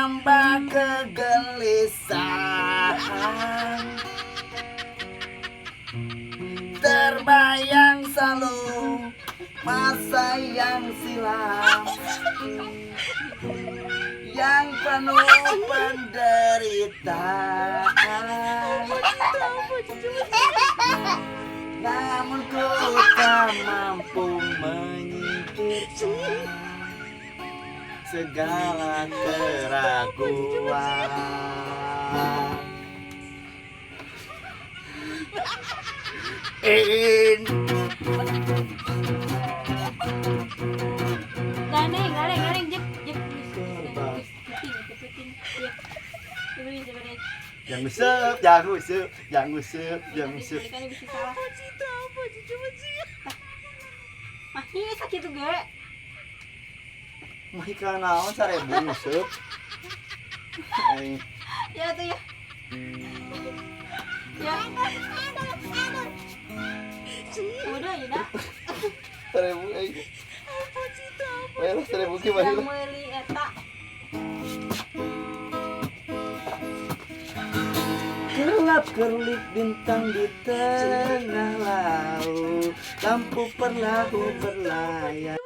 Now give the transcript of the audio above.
menambah kegelisahan. Terbayang selalu masa yang silam yang penuh penderitaan. Namun ku tak mampu menyingkirkan segala keraguan. Gareng, jep. Yang ngusep, yang ngusep, yang ngusep, yang ngusep. Mahi sakit tuh ge. Mah ikan naon 1000 ngusep. Ya tuh ya. Ya. Udah ya dah. 1000 Well, 1000 ki mah. Yang meuli eta. Gelap kerlip bintang di tengah laut, lampu perlahu berlayar.